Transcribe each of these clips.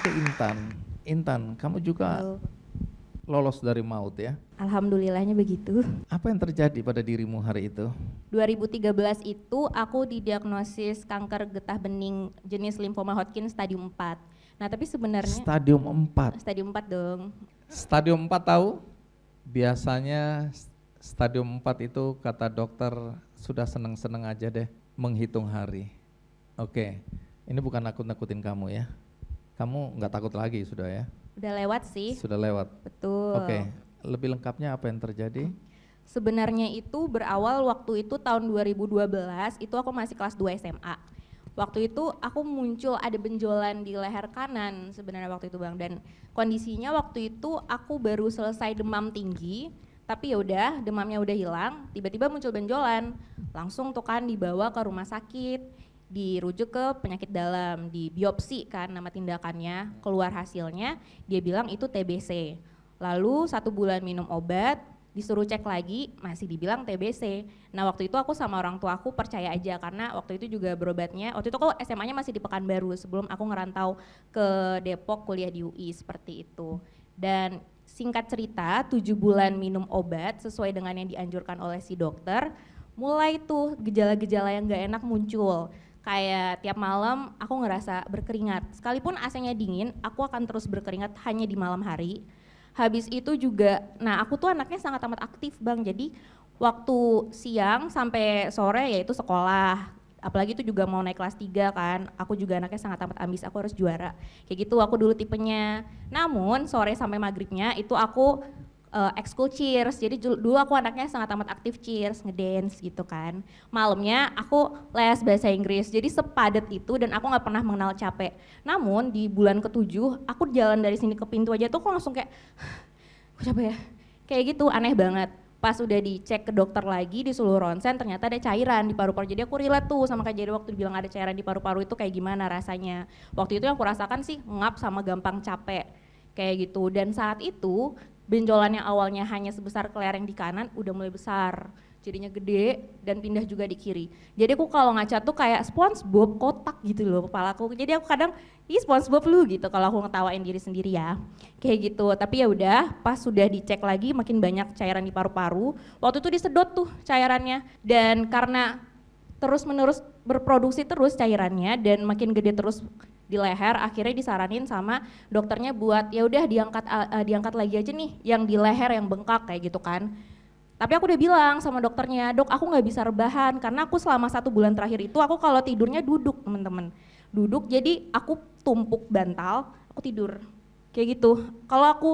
ke Intan. Intan, kamu juga Halo. lolos dari maut ya. Alhamdulillahnya begitu. Apa yang terjadi pada dirimu hari itu? 2013 itu aku didiagnosis kanker getah bening jenis limfoma Hodgkin stadium 4. Nah tapi sebenarnya Stadium 4. stadium 4 dong. Stadium 4 tahu? Biasanya stadium 4 itu kata dokter sudah seneng-seneng aja deh menghitung hari. Oke, ini bukan nakut-nakutin kamu ya. Kamu nggak takut lagi sudah ya? Udah lewat sih. Sudah lewat. Betul. Oke, lebih lengkapnya apa yang terjadi? Sebenarnya itu berawal waktu itu tahun 2012, itu aku masih kelas 2 SMA. Waktu itu aku muncul ada benjolan di leher kanan sebenarnya waktu itu Bang, dan kondisinya waktu itu aku baru selesai demam tinggi, tapi ya udah demamnya udah hilang, tiba-tiba muncul benjolan, langsung tuh kan dibawa ke rumah sakit, dirujuk ke penyakit dalam, di biopsi kan nama tindakannya, keluar hasilnya dia bilang itu TBC. Lalu 1 bulan minum obat, disuruh cek lagi masih dibilang TBC. Nah waktu itu aku sama orang tua aku percaya aja karena waktu itu juga berobatnya, waktu itu aku SMA-nya masih di Pekanbaru sebelum aku ngerantau ke Depok kuliah di UI seperti itu. Dan singkat cerita 7 bulan minum obat sesuai dengan yang dianjurkan oleh si dokter, mulai tuh gejala-gejala yang gak enak muncul. Kayak tiap malam aku ngerasa berkeringat, sekalipun AC-nya dingin aku akan terus berkeringat hanya di malam hari. Habis itu juga, nah aku tuh anaknya sangat amat aktif Bang, jadi waktu siang sampai sore yaitu sekolah, apalagi itu juga mau naik kelas 3 kan, aku juga anaknya sangat amat ambis, aku harus juara, kayak gitu aku dulu tipenya. Namun sore sampai maghribnya itu aku ekskul cheers, jadi dulu aku anaknya sangat amat aktif cheers, ngedance gitu kan. Malamnya aku les bahasa Inggris, jadi sepadat itu dan aku nggak pernah mengenal capek. Namun di bulan ke-7 aku jalan dari sini ke pintu aja tuh aku langsung kayak, aku capek ya, kayak gitu aneh banget. Pas udah dicek ke dokter lagi, disuruh ronsen, ternyata ada cairan di paru-paru. Jadi aku relate tuh sama Kak Jadi waktu dibilang ada cairan di paru-paru itu kayak gimana rasanya. Waktu itu yang aku rasakan sih ngap sama gampang capek, kayak gitu. Dan saat itu benjolan yang awalnya hanya sebesar kelereng di kanan udah mulai besar, jadinya gede dan pindah juga di kiri. Jadi aku kalau ngaca tuh kayak SpongeBob kotak gitu loh kepalaku. Jadi aku kadang, ih SpongeBob lu gitu kalau aku ngetawain diri sendiri ya. Kayak gitu. Tapi ya udah, pas sudah dicek lagi makin banyak cairan di paru-paru. Waktu itu disedot tuh cairannya, dan karena terus-menerus berproduksi terus cairannya dan makin gede terus di leher, akhirnya disaranin sama dokternya buat ya udah diangkat lagi aja nih yang di leher yang bengkak kayak gitu kan. Tapi aku udah bilang sama dokternya, dok aku nggak bisa rebahan karena aku selama 1 bulan terakhir itu aku kalau tidurnya duduk teman-teman, duduk jadi aku tumpuk bantal, aku tidur kayak gitu. Kalau aku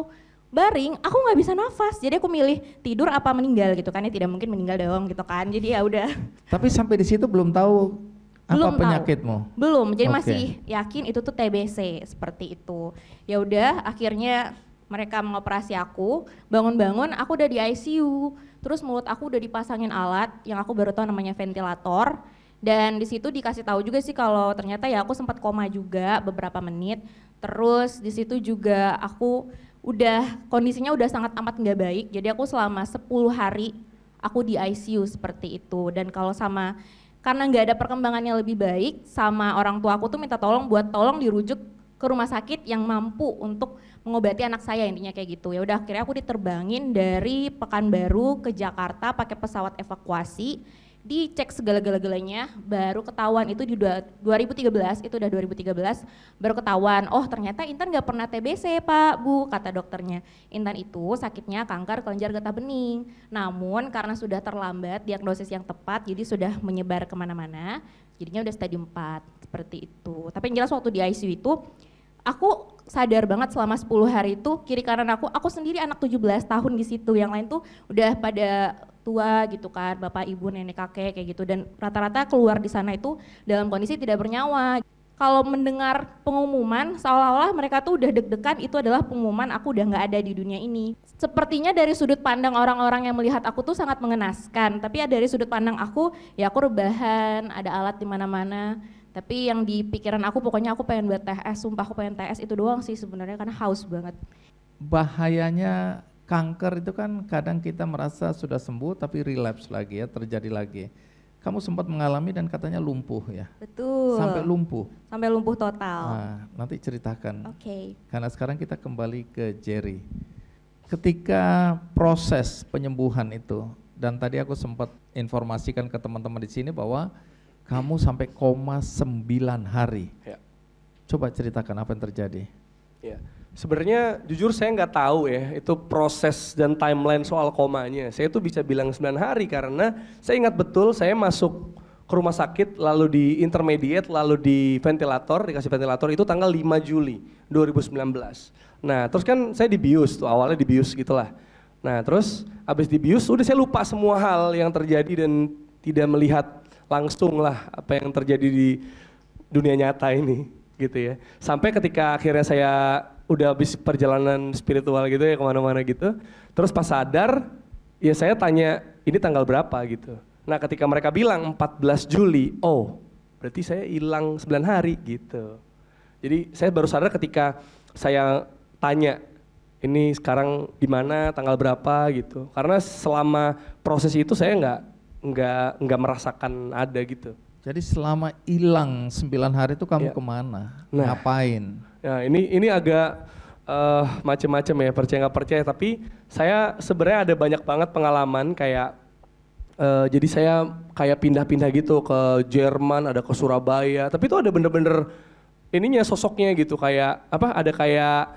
baring, aku nggak bisa nafas, jadi aku milih tidur apa meninggal gitu kan, ya tidak mungkin meninggal dong gitu kan, jadi ya udah. Tapi sampai di situ belum tahu Belum apa tahu. penyakitmu? Belum, jadi Oke. masih yakin itu tuh TBC seperti itu. Ya udah, akhirnya mereka mengoperasi aku, bangun-bangun aku udah di ICU, terus mulut aku udah dipasangin alat yang aku baru tahu namanya ventilator, dan di situ dikasih tahu juga sih kalau ternyata ya aku sempat koma juga beberapa menit, terus di situ juga aku udah kondisinya udah sangat amat nggak baik, jadi aku selama 10 hari aku di ICU seperti itu. Dan kalau sama karena nggak ada perkembangan yang lebih baik, sama orang tua aku tuh minta tolong buat tolong dirujuk ke rumah sakit yang mampu untuk mengobati anak saya, intinya kayak gitu. Ya udah akhirnya aku diterbangin dari Pekanbaru ke Jakarta pakai pesawat evakuasi, dicek segala-galanya, baru ketahuan itu di 2013, itu udah 2013 baru ketahuan, oh ternyata Intan nggak pernah TBC Pak Bu, kata dokternya. Intan itu sakitnya kanker kelenjar getah bening, namun karena sudah terlambat diagnosis yang tepat, jadi sudah menyebar kemana-mana, jadinya udah stadium 4 seperti itu. Tapi yang jelas waktu di ICU itu aku sadar banget selama 10 hari itu kiri kanan aku sendiri anak 17 tahun di situ, yang lain tuh udah pada tua gitu kan, bapak ibu nenek kakek kayak gitu, dan rata-rata keluar di sana itu dalam kondisi tidak bernyawa. Kalau mendengar pengumuman seolah-olah mereka tuh udah deg-degan, itu adalah pengumuman aku udah nggak ada di dunia ini. Sepertinya dari sudut pandang orang-orang yang melihat aku tuh sangat mengenaskan, tapi ya dari sudut pandang aku ya aku rebahan, ada alat di mana-mana. Tapi yang di pikiran aku pokoknya aku pengen buat TS, sumpah aku pengen TS itu doang sih sebenarnya karena haus banget. Bahayanya kanker itu kan kadang kita merasa sudah sembuh tapi relapse lagi ya, terjadi lagi. kamu sempat mengalami dan katanya lumpuh ya? Betul. Sampai lumpuh? Sampai lumpuh total. Nah, nanti ceritakan. Oke. Karena sekarang kita kembali ke Jerry. Ketika proses penyembuhan itu, dan tadi aku sempat informasikan ke teman-teman di sini bahwa kamu sampai koma 9 hari. Ya. Coba ceritakan apa yang terjadi. Ya. Sebenarnya jujur saya nggak tahu ya itu proses dan timeline soal komanya. Saya tuh bisa bilang 9 hari karena saya ingat betul saya masuk ke rumah sakit lalu di intermediate lalu di ventilator, dikasih ventilator itu tanggal 5 Juli 2019. Nah terus kan saya dibius tuh awalnya dibius gitulah. Nah terus abis dibius udah saya lupa semua hal yang terjadi dan tidak melihat langsung lah apa yang terjadi di dunia nyata ini gitu ya. Sampai ketika akhirnya saya udah habis perjalanan spiritual gitu ya kemana-mana gitu. Terus pas sadar, ya saya tanya ini tanggal berapa gitu. Nah ketika mereka bilang 14 Juli, oh berarti saya hilang 9 hari gitu. Jadi saya baru sadar ketika saya tanya ini sekarang di mana, tanggal berapa gitu. Karena selama proses itu saya nggak merasakan ada gitu. Jadi selama hilang 9 hari itu kamu Ya. kemana? Nah. Ngapain? Ya ini agak macam-macam ya percaya nggak percaya tapi saya sebenarnya ada banyak banget pengalaman kayak jadi saya kayak pindah-pindah gitu ke Jerman ada ke Surabaya tapi itu ada bener-bener ininya sosoknya gitu kayak apa ada kayak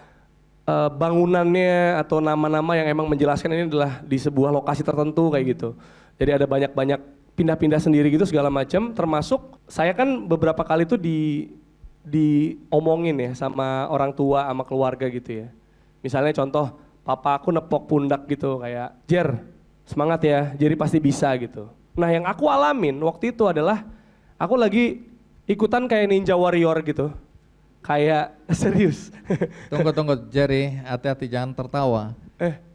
bangunannya atau nama-nama yang emang menjelaskan ini adalah di sebuah lokasi tertentu kayak gitu jadi ada banyak-banyak pindah-pindah sendiri gitu segala macam termasuk saya kan beberapa kali tuh diomongin ya sama orang tua sama keluarga gitu ya. Misalnya contoh papa aku nepok pundak gitu kayak Jer semangat ya Jerry pasti bisa gitu. Nah yang aku alamin waktu itu adalah aku lagi ikutan kayak Ninja Warrior gitu. Kayak serius. Tunggu Jerry, hati-hati jangan tertawa.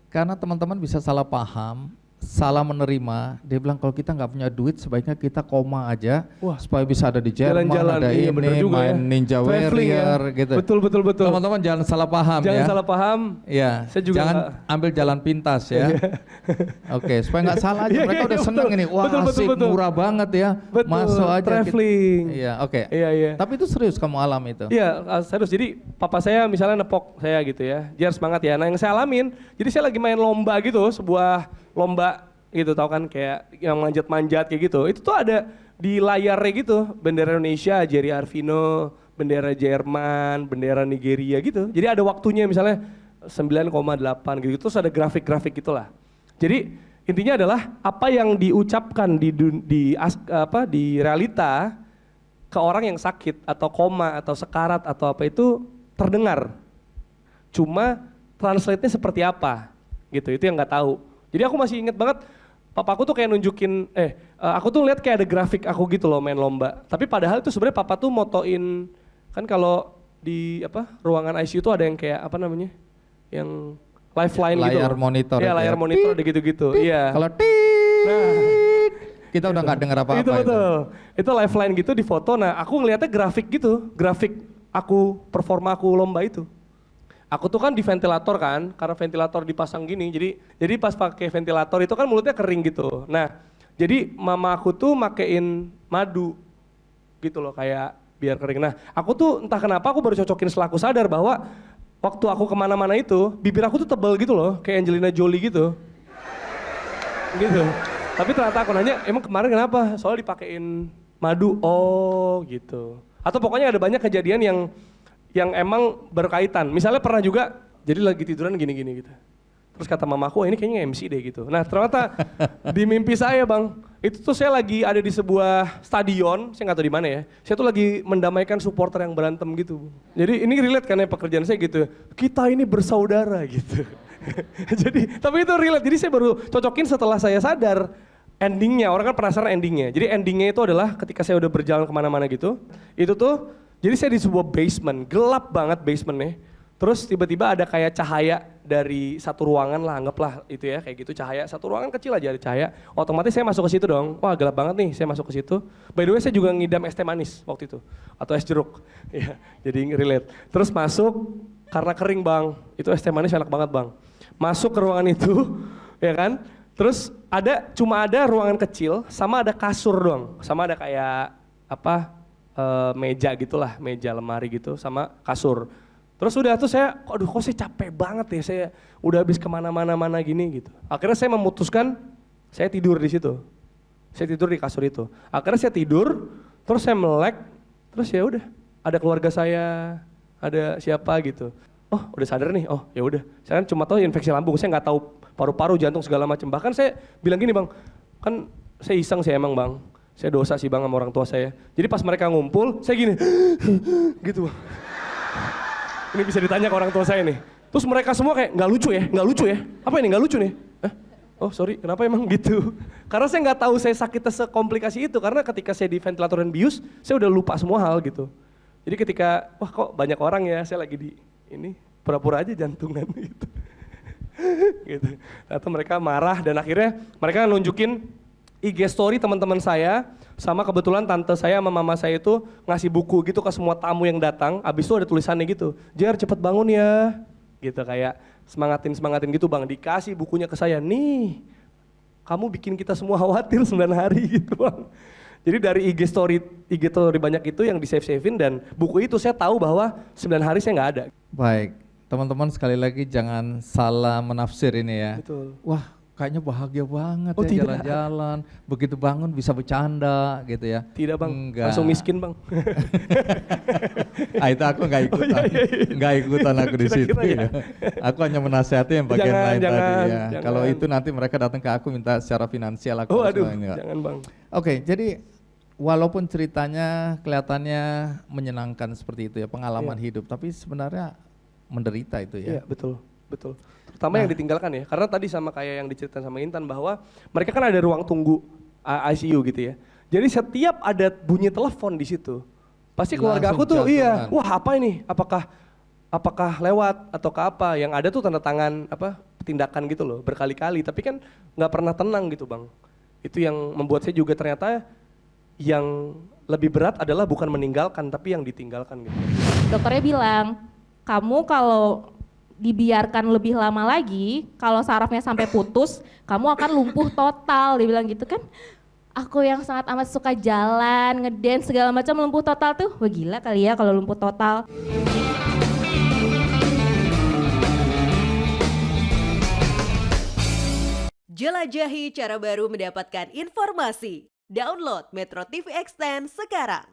Karena teman-teman bisa salah paham, salah menerima. Dia bilang kalau kita nggak punya duit sebaiknya kita koma aja. Wah, supaya bisa ada di Jerman, jalan-jalan, ada iya, bener ini, juga main ya. Ninja Traveling Warrior ya. gitu. Betul. Teman-teman jangan salah paham Jangan ya. salah paham. Ya, Saya juga jangan nggak- ambil jalan pintas ya. Oke, supaya nggak salah aja. Iya, Mereka iya, udah iya, seneng betul. ini. Wah Betul. asik, murah banget ya. Betul, Masuk aja. traveling. Iya, oke. Iya. Tapi itu serius kamu alami itu? Iya, serius. Jadi papa saya misalnya nepok saya gitu ya, Jer semangat ya. Nah yang saya alamin, jadi saya lagi main lomba gitu, sebuah lomba gitu, tahu kan kayak yang manjat-manjat kayak gitu. Itu tuh ada di layarnya gitu, bendera Indonesia, Jerry Arvino, bendera Jerman, bendera Nigeria gitu. Jadi ada waktunya misalnya 9,8 gitu, terus ada grafik-grafik gitulah. Jadi intinya adalah apa yang diucapkan di realita ke orang yang sakit atau koma atau sekarat atau apa itu terdengar. Cuma translate-nya seperti apa gitu, itu yang nggak tahu. Jadi aku masih inget banget, papaku tuh kayak nunjukin, aku tuh lihat kayak ada grafik aku gitu loh main lomba. Tapi padahal itu sebenarnya papa tuh motoin, kan kalau di ruangan ICU tuh ada yang kayak apa namanya, yang lifeline gitu. Layar monitor Iya itu layar ya. monitor ada gitu-gitu. Iya. Kalau Nah, kita udah nggak dengar apa-apa itu betul. Itu lifeline gitu di foto. Nah, aku ngelihatnya grafik gitu, grafik aku performa aku lomba itu. Aku tuh kan di ventilator kan, karena ventilator dipasang gini. Jadi pas pakai ventilator itu kan mulutnya kering gitu. Nah, jadi mama aku tuh makein madu gitu loh kayak biar kering. Nah, aku tuh entah kenapa aku baru cocokin setelah aku sadar bahwa waktu aku kemana-mana itu bibir aku tuh tebal gitu loh, kayak Angelina Jolie gitu. Gitu. Tapi ternyata aku nanya, emang kemarin kenapa? Soalnya dipakein madu. Oh gitu. Atau pokoknya ada banyak kejadian yang emang berkaitan. Misalnya pernah juga, jadi lagi tiduran gini-gini gitu. Terus kata mamaku, ini kayaknya MC deh gitu. Nah ternyata di mimpi saya bang, itu tuh saya lagi ada di sebuah stadion, saya nggak tahu di mana ya. Saya tuh lagi mendamaikan supporter yang berantem gitu. Jadi ini relate kan ya pekerjaan saya gitu. Kita ini bersaudara gitu. Jadi, tapi itu relate. Jadi saya baru cocokin setelah saya sadar endingnya. Orang kan penasaran endingnya. Jadi endingnya itu adalah ketika saya udah berjalan kemana-mana gitu. Itu tuh, jadi saya di sebuah basement, gelap banget basementnya. Terus tiba-tiba ada kayak cahaya dari satu ruangan lah, anggaplah itu ya kayak gitu cahaya. Satu ruangan kecil aja ada cahaya. Otomatis saya masuk ke situ dong. Wah gelap banget nih, saya masuk ke situ. By the way saya juga ngidam es teh manis waktu itu. Atau es jeruk. Ya, jadi relate. Terus masuk karena kering bang. Itu es teh manis enak banget bang. Masuk ke ruangan itu, ya kan. Terus cuma ada ruangan kecil sama ada kasur doang, sama ada kayak meja gitulah, meja lemari gitu sama kasur. Terus udah tuh saya, aduh kok saya capek banget ya, saya udah habis kemana-mana gini gitu. Akhirnya saya memutuskan saya tidur di situ, saya tidur di kasur itu. Akhirnya saya tidur, terus saya melek, terus ya udah ada keluarga saya, ada siapa gitu. Oh udah sadar nih, oh ya udah. Saya kan cuma tahu infeksi lambung, saya nggak tahu paru-paru, jantung segala macam. Bahkan saya bilang gini bang, kan saya iseng sih emang bang, saya dosa sih bang sama orang tua saya. Jadi pas mereka ngumpul, saya gini, gitu bang. Ini bisa ditanya ke orang tua saya nih. Terus mereka semua kayak nggak lucu ya, apa ini nggak lucu nih? Oh sorry, kenapa emang gitu? Karena saya nggak tahu saya sakitnya sekomplikasi itu, karena ketika saya di ventilator dan bius, saya udah lupa semua hal gitu. Jadi ketika, wah kok banyak orang ya, saya lagi di ini pura-pura aja jantungan gitu. Gitu. Atau mereka marah dan akhirnya mereka nunjukin IG story teman-teman saya, sama kebetulan tante saya sama mama saya itu ngasih buku gitu ke semua tamu yang datang. Abis itu ada tulisannya gitu, Jer cepet bangun ya, gitu kayak semangatin gitu bang. Dikasih bukunya ke saya, nih kamu bikin kita semua khawatir 9 hari gitu bang. Jadi dari IG story banyak itu yang di save-savein, dan buku itu saya tahu bahwa 9 hari saya nggak ada. Baik, teman-teman sekali lagi jangan salah menafsir ini ya. Betul. Wah, kayaknya bahagia banget Oh, ya tidak. jalan-jalan, begitu bangun bisa bercanda gitu ya. Tidak bang, Enggak. langsung miskin bang. Itu aku nggak ikutan, nggak ikutan aku di situ. Kira-kira ya. Aku hanya menasihati yang bagian lain tadi ya. jangan. Kalau itu nanti mereka datang ke aku minta secara finansial aku. Oh harus aduh, bilang enggak. jangan bang. Oke, jadi walaupun ceritanya kelihatannya menyenangkan seperti itu ya, pengalaman hidup, tapi sebenarnya menderita itu ya. Iya betul. Terutama yang ditinggalkan ya, karena tadi sama kayak yang diceritain sama Intan bahwa mereka kan ada ruang tunggu ICU gitu ya. Jadi setiap ada bunyi telepon di situ, pasti keluarga aku Langsung tuh jantungan. wah apa ini? Apakah lewat atau ke apa? Yang ada tuh tanda tangan tindakan gitu loh berkali-kali, tapi kan nggak pernah tenang gitu bang. Itu yang membuat saya juga ternyata yang lebih berat adalah bukan meninggalkan tapi yang ditinggalkan gitu. Dokternya bilang, kamu kalau dibiarkan lebih lama lagi, kalau sarafnya sampai putus, kamu akan lumpuh total, dia bilang gitu kan. Aku yang sangat amat suka jalan, ngedance segala macam, lumpuh total tuh, wah gila kali ya kalau lumpuh total. Jelajahi cara baru mendapatkan informasi. Download Metro TV Extend sekarang.